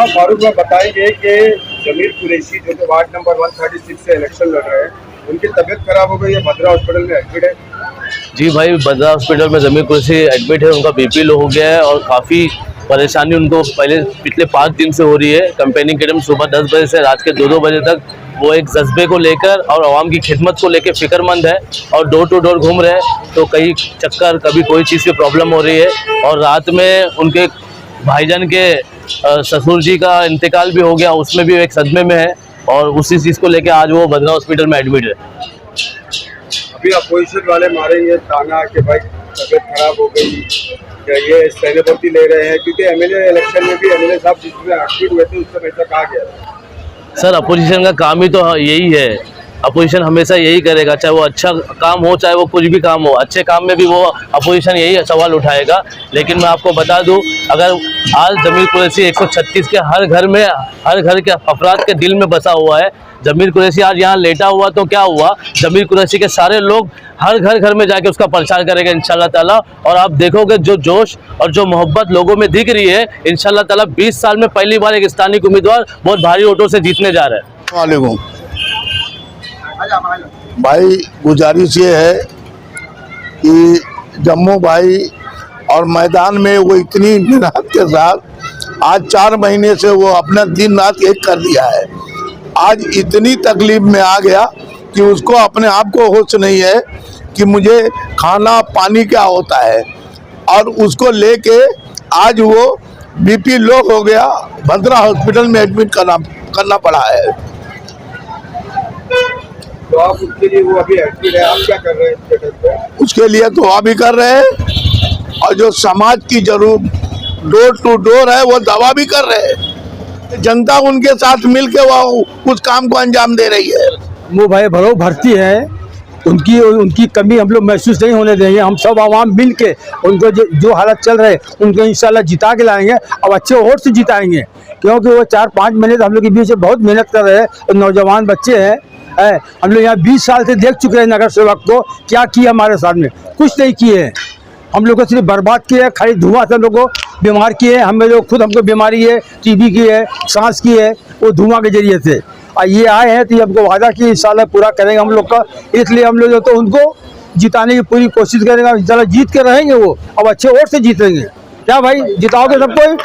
हाँ फारूक भाई बताएंगे कि जमीर कुरैशी जो कि वार्ड नंबर 136 से इलेक्शन लड़ रहे हैं, उनकी तबीयत खराब हो गई है, भद्रा हॉस्पिटल में एडमिट है। जी भाई, भद्रा हॉस्पिटल में जमीर कुरैशी एडमिट है। उनका बीपी लो हो गया है और काफ़ी परेशानी उनको पिछले 5 दिन से हो रही है। कैंपेनिंग के टाइम सुबह 10 बजे से रात के 2-2 बजे तक वो एक जज्बे को लेकर और आवाम की खिदमत को लेकर फिक्रमंद है और डोर टू डोर घूम रहे हैं। तो कई चक्कर, कभी कोई चीज़ की प्रॉब्लम हो रही है और रात में उनके भाईजान के ससुर जी का इंतकाल भी हो गया, उसमें भी एक सदमे में है और उसी चीज़ को लेकर आज वो भद्रा हॉस्पिटल में एडमिट है। अभी अपोजिशन वाले मारेंगे ताना कि भाई तबीयत खराब हो गई, क्या ये सहानुभूति ले रहे हैं? क्योंकि एमएलए इलेक्शन में भी एमएलए साहब जिसमें एक्टिव हुए थे उस समय ऐसा कहा गया था। सर, अपोजिशन का काम ही तो यही है। अपोजिशन हमेशा यही करेगा, चाहे वो अच्छा काम हो चाहे वो कुछ भी काम हो। अच्छे काम में भी वो अपोजिशन यही सवाल उठाएगा। लेकिन मैं आपको बता दूं, अगर आज जमीर कुरैशी 136 के हर घर के अफराद के दिल में बसा हुआ है। जमीर कुरैशी आज यहाँ लेटा हुआ तो क्या हुआ, जमीर कुरैशी के सारे लोग हर घर में जाके उसका प्रचार करेंगे इंशाल्लाह ताला। और आप देखोगे जो जोश और जो मोहब्बत लोगों में दिख रही है, इंशाल्लाह ताला 20 साल में पहली बार एक स्थानीय उम्मीदवार बहुत भारी वोटों से जीतने जा रहे हैं। वालेकुम भाई, गुजारिश ये है कि जम्मू भाई और मैदान में वो इतनी मेहनत के साथ आज 4 महीने से वो अपना दिन रात एक कर दिया है। आज इतनी तकलीफ में आ गया कि उसको अपने आप को होश नहीं है कि मुझे खाना पानी क्या होता है, और उसको लेके आज वो बीपी लो हो गया, भद्रा हॉस्पिटल में एडमिट करना पड़ा है। तो आप उसके लिए वो अभी एक्टिव है, आप क्या कर रहे हैं उसके लिए तो अभी कर रहे हैं, और जो समाज की जरूरत डोर टू डोर है वो दवा भी कर रहे हैं। जनता उनके साथ मिलके वो उस काम को अंजाम दे रही है। वो भाई भरो भर्ती है, उनकी कमी हम लोग महसूस नहीं होने देंगे। हम सब आवाम मिल के उनको जो हालत चल रहे उनको इंशाल्लाह जिता के लाएंगे और अच्छे वोट से जिताएंगे। क्योंकि वो 4-5 महीने तो हम लोग के बीच में बहुत मेहनत कर रहे हैं और नौजवान बच्चे हैं। हम लोग यहाँ 20 साल से देख चुके हैं नगर सेवक को क्या किया हमारे सामने, कुछ नहीं किए हैं। हम लोग को सिर्फ बर्बाद किए, खाली धुआं से लोगों को बीमार किए। हमें लोग खुद हमको बीमारी है, टीबी की है, सांस की है, वो धुआं के जरिए से। और ये आए हैं तो ये हमको वादा किए इंशाल्लाह पूरा करेंगे हम लोग का। इसलिए हम लोग जो तो उनको जिताने की पूरी कोशिश करेंगे। इंशाल्लाह जीत के रहेंगे वो, अब अच्छे वोट से जीतेंगे। क्या भाई, जिताओगे सबको?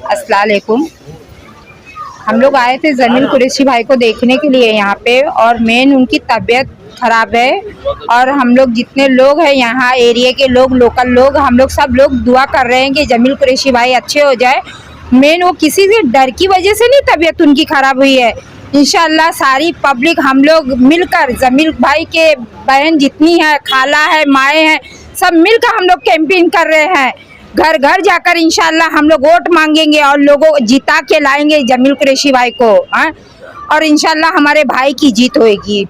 अस्सलाम वालेकुम। हम लोग आए थे जमीर कुरैशी भाई को देखने के लिए यहाँ पे, और मेन उनकी तबीयत खराब है। और हम लोग जितने लोग हैं यहाँ एरिया के लोग, लोकल लोग, हम लोग सब लोग दुआ कर रहे हैं कि जमीर कुरैशी भाई अच्छे हो जाए। मेन वो किसी से डर की वजह से नहीं तबीयत उनकी खराब हुई है। इंशाल्लाह सारी पब्लिक हम लोग मिलकर जमीर भाई के बहन जितनी है, खाला है, माएँ हैं, सब मिलकर हम लोग कैंपेन कर रहे हैं। घर घर जाकर इंशाल्लाह हम लोग वोट मांगेंगे और लोगों को जिता के लाएंगे जमीर कुरैशी भाई को। और इंशाल्लाह हमारे भाई की जीत होएगी।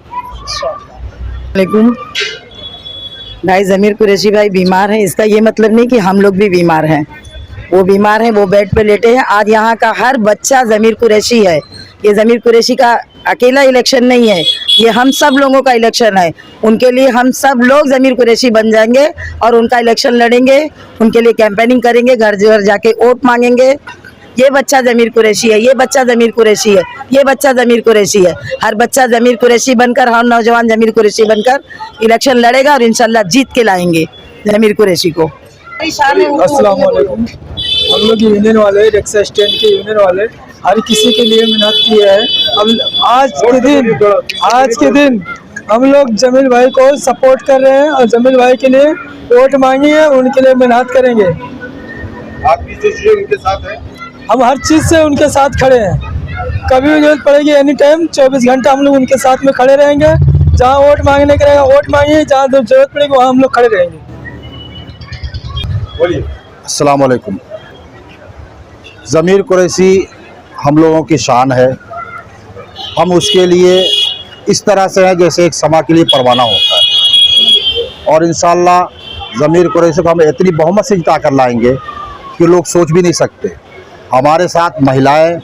भाई जमीर कुरैशी भाई बीमार है, इसका ये मतलब नहीं कि हम लोग भी बीमार हैं। वो बीमार हैं, वो बेड पे लेटे हैं। आज यहाँ का हर बच्चा जमीर कुरैशी है। ये जमीर कुरैशी का अकेला इलेक्शन नहीं है, ये हम सब लोगों का इलेक्शन है। उनके लिए हम सब लोग जमीर कुरैशी बन जाएंगे और उनका इलेक्शन लड़ेंगे, उनके लिए कैंपेनिंग करेंगे, घर घर जाके वोट मांगेंगे। ये बच्चा जमीर कुरैशी है, ये बच्चा जमीर कुरैशी है, ये बच्चा जमीर कुरैशी है। हर बच्चा जमीर कुरैशी बनकर, हर नौजवान जमीर कुरैशी बनकर इलेक्शन लड़ेगा और इंशाल्लाह जीत के लाएंगे जमीर कुरैशी को। अस्सलाम वालेकुम। हम लोग यूनियन वाले, रिक्शा स्टैंड के यूनियन वाले, हर किसी के लिए मेहनत की है। अब आज के दिन हम लोग जमीर भाई को सपोर्ट कर रहे हैं और जमीर भाई के लिए वोट मांगी है, उनके लिए मेहनत करेंगे। आप भी जो उनके साथ हैं? हम हर चीज़ से उनके साथ खड़े हैं। कभी भी जरूरत पड़ेगी एनी टाइम 24 घंटा हम लोग उनके साथ में खड़े रहेंगे। जहाँ वोट मांगने का रहेगा वोट मांगिए, जहाँ जरूरत पड़ेगी वहाँ हम लोग खड़े रहेंगे। बोलिए। अस्सलाम वालेकुम। ज़मीर कुरैशी हम लोगों की शान है। हम उसके लिए इस तरह से हैं जैसे एक समा के लिए परवाना होता है, और इंशाअल्लाह ज़मीर कुरैशी को हम इतनी बहुमत से जिता कर लाएंगे कि लोग सोच भी नहीं सकते। हमारे साथ महिलाएं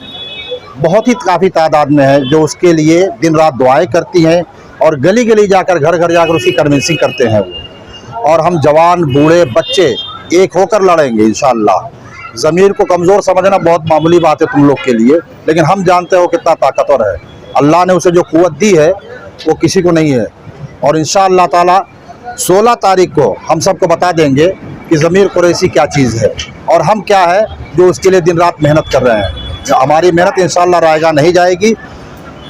बहुत ही काफ़ी तादाद में हैं जो उसके लिए दिन रात दुआएं करती हैं और गली गली जाकर, घर घर जाकर उसकी कन्विंसिंग करते हैं वो। और हम जवान, बूढ़े, बच्चे एक होकर लड़ेंगे इंशाअल्लाह। ज़मीर को कमज़ोर समझना बहुत मामूली बात है तुम लोग के लिए, लेकिन हम जानते हो कितना ताकतवर है। अल्लाह ने उसे जो कुव्वत दी है वो किसी को नहीं है। और इंशाअल्लाह ताला 16 तारीख को हम सबको बता देंगे कि ज़मीर कुरैशी क्या चीज़ है और हम क्या है जो उसके लिए दिन रात मेहनत कर रहे हैं। हमारी मेहनत इंशाअल्लाह रायगा नहीं जाएगी।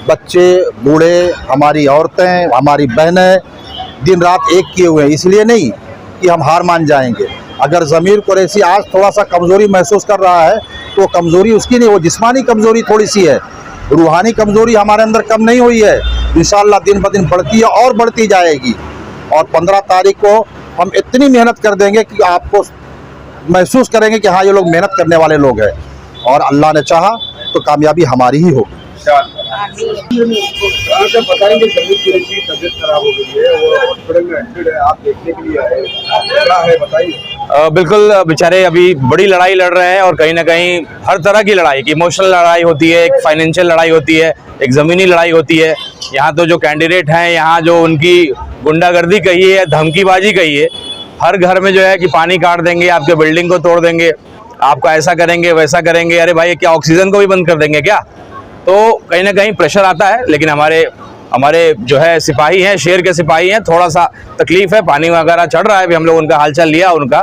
बच्चे, बूढ़े, हमारी औरतें, हमारी बहनें दिन रात एक किए हुए हैं, इसलिए नहीं कि हम हार मान जाएंगे। अगर ज़मीर कुरैशी आज थोड़ा सा कमज़ोरी महसूस कर रहा है तो कमज़ोरी उसकी नहीं, वो जिस्मानी कमज़ोरी थोड़ी सी है, रूहानी कमज़ोरी हमारे अंदर कम नहीं हुई है। इंशाअल्लाह दिन ब दिन बढ़ती है और बढ़ती जाएगी। और 15 तारीख को हम इतनी मेहनत कर देंगे कि आपको महसूस करेंगे कि हाँ ये लोग मेहनत करने वाले लोग हैं, और अल्लाह ने चाहा तो कामयाबी हमारी ही होगी। जब बताएंगे ज़मीर कुरैशी की तबीयत खराब हो गई है, वो हॉस्पिटल में एडमिट है, आप देखने के लिए आए, क्या है बताइए। बिल्कुल, बेचारे अभी बड़ी लड़ाई लड़ रहे हैं और कहीं ना कहीं हर तरह की लड़ाई, एक इमोशनल लड़ाई होती है, एक फाइनेंशियल लड़ाई होती है, एक ज़मीनी लड़ाई होती है। यहाँ तो जो कैंडिडेट हैं, यहाँ जो उनकी गुंडागर्दी कही है, धमकीबाजी कही है, हर घर में जो है कि पानी काट देंगे, आपके बिल्डिंग को तोड़ देंगे, आपका ऐसा करेंगे वैसा करेंगे। अरे भाई क्या ऑक्सीजन को भी बंद कर देंगे क्या? तो कहीं ना कहीं प्रेशर आता है, लेकिन हमारे जो है सिपाही हैं, शेर के सिपाही हैं, थोड़ा सा तकलीफ है, पानी वगैरह चढ़ रहा है, अभी हम लोग उनका हालचाल लिया उनका।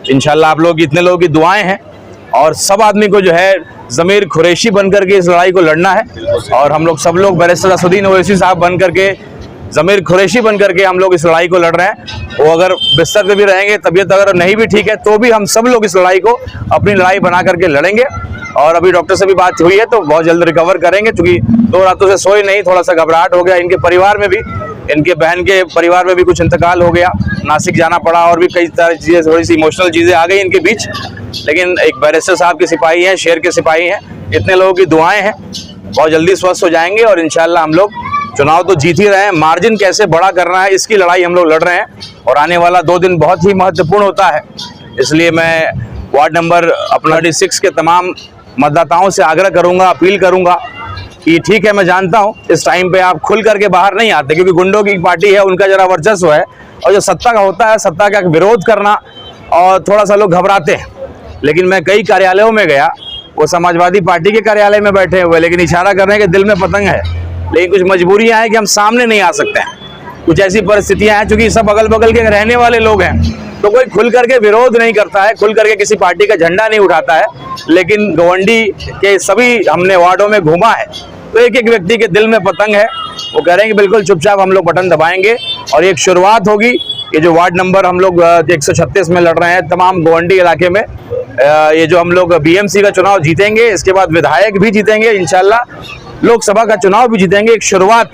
इंशाल्लाह आप लोग इतने लोगों की दुआएं हैं और सब आदमी को जो है ज़मीर कुरैशी बन करके इस लड़ाई को लड़ना है। और हम लोग सब लोग बैरिस्टर असदुद्दीन ओवैसी साहब बन करके, ज़मीर कुरैशी बन करके हम लोग इस लड़ाई को लड़ रहे हैं। वो अगर बिस्तर पे भी रहेंगे, तबीयत अगर नहीं भी ठीक है, तो भी हम सब लोग इस लड़ाई को अपनी लड़ाई बना करके लड़ेंगे। और अभी डॉक्टर से भी बात हुई है तो बहुत जल्द रिकवर करेंगे, क्योंकि 2 रातों से सोए नहीं, थोड़ा सा घबराहट हो गया। इनके परिवार में भी, इनके बहन के परिवार में भी कुछ इंतकाल हो गया, नासिक जाना पड़ा, और भी कई सारी चीज़ें, थोड़ी सी इमोशनल चीज़ें आ गई इनके बीच। लेकिन एक बैरिस्टर साहब के सिपाही हैं, शेर के सिपाही हैं, इतने लोगों की दुआएं हैं, बहुत जल्दी स्वस्थ हो जाएंगे। और इंशाल्लाह हम लोग चुनाव तो जीत ही रहे हैं, मार्जिन कैसे बड़ा करना है इसकी लड़ाई हम लोग लड़ रहे हैं। और आने वाला 2 दिन बहुत ही महत्वपूर्ण होता है, इसलिए मैं वार्ड नंबर अपना 36 के तमाम मतदाताओं से आग्रह करूंगा, अपील करूंगा कि ठीक है, मैं जानता हूं इस टाइम पे आप खुल करके बाहर नहीं आते, क्योंकि गुंडों की पार्टी है, उनका जरा वर्चस्व है, और जो सत्ता का होता है, सत्ता का विरोध करना, और थोड़ा सा लोग घबराते हैं। लेकिन मैं कई कार्यालयों में गया, वो समाजवादी पार्टी के कार्यालय में बैठे हुए, लेकिन इशारा कर रहे हैं कि दिल में पतंग है, लेकिन कुछ मजबूरियां हैं कि हम सामने नहीं आ सकते हैं। कुछ ऐसी परिस्थितियां हैं, चूंकि सब अगल बगल के रहने वाले लोग हैं, तो कोई खुल करके विरोध नहीं करता है, खुल करके किसी पार्टी का झंडा नहीं उठाता है। लेकिन गवंडी के सभी हमने वार्डों में घूमा है, तो एक एक व्यक्ति के दिल में पतंग है। वो कह रहे हैं कि बिल्कुल चुपचाप हम लोग बटन दबाएंगे, और एक शुरुआत होगी। ये जो वार्ड नंबर हम लोग 136 में लड़ रहे हैं, तमाम गवंडी इलाके में, ये जो हम लोग BMC का चुनाव जीतेंगे, इसके बाद विधायक भी जीतेंगे, इंशाल्लाह लोकसभा का चुनाव भी जीतेंगे। एक शुरुआत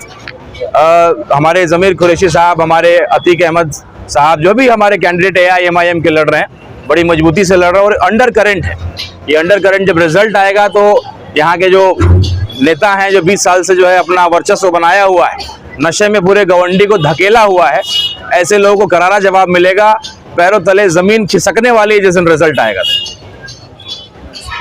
हमारे ज़मीर कुरैशी साहब, हमारे अतीक अहमद साहब, जो भी हमारे कैंडिडेट AIMIM के लड़ रहे हैं, बड़ी मजबूती से लड़ रहे हैं। और अंडर करंट है, ये अंडर करंट जब रिजल्ट आएगा तो यहाँ के जो नेता हैं, जो 20 साल से जो है अपना वर्चस्व बनाया हुआ है, नशे में पूरे गवंडी को धकेला हुआ है, ऐसे लोगों को करारा जवाब मिलेगा, पैरों तले ज़मीन खिसकने वाली है जिस दिन रिजल्ट आएगा।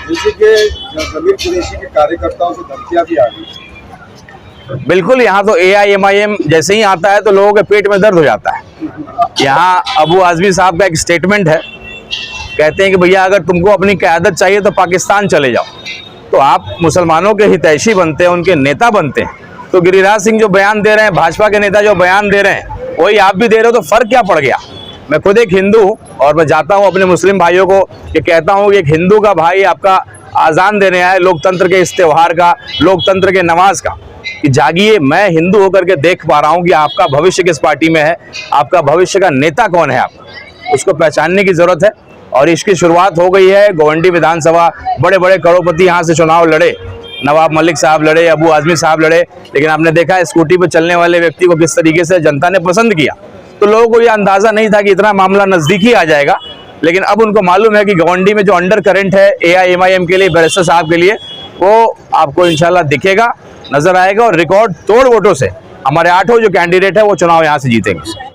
जैसे कि ज़मीर कुरैशी के कार्यकर्ताओं से धमकियां भी आ गई। बिल्कुल, यहाँ तो AIMIM जैसे ही आता है तो लोगों के पेट में दर्द हो जाता है। यहाँ अबू आज़मी साहब का एक स्टेटमेंट है, कहते हैं कि भैया अगर तुमको अपनी क़यादत चाहिए तो पाकिस्तान चले जाओ। तो आप मुसलमानों के हितैषी बनते हैं, उनके नेता बनते हैं, तो गिरिराज सिंह जो बयान दे रहे हैं, भाजपा के नेता जो बयान दे रहे हैं, वही आप भी दे रहे हो, तो फ़र्क क्या पड़ गया? मैं खुद एक हिंदू हूँ और मैं जाता हूँ अपने मुस्लिम भाइयों को ये कहता हूँ कि एक हिंदू का भाई आपका आज़ान देने आए लोकतंत्र के इस त्यौहार का, लोकतंत्र के नमाज का, कि जागिए, मैं हिंदू होकर के देख पा रहा हूँ कि आपका भविष्य किस पार्टी में है, आपका भविष्य का नेता कौन है, आपका उसको पहचानने की ज़रूरत है। और इसकी शुरुआत हो गई है। गवंडी विधानसभा, बड़े बड़े करोड़पति यहाँ से चुनाव लड़े, नवाब मलिक साहब लड़े, अबू आज़मी साहब लड़े, लेकिन आपने देखा स्कूटी पर चलने वाले व्यक्ति को किस तरीके से जनता ने पसंद किया। तो लोगों को यह अंदाज़ा नहीं था कि इतना मामला नज़दीकी आ जाएगा, लेकिन अब उनको मालूम है कि गवंडी में जो अंडर करंट है AIMIM के लिए, बैरिस्टर साहब के लिए, वो आपको इंशाल्लाह दिखेगा, नज़र आएगा, और रिकॉर्ड तोड़ वोटों से हमारे 8 जो कैंडिडेट है वो चुनाव यहाँ से जीतेंगे।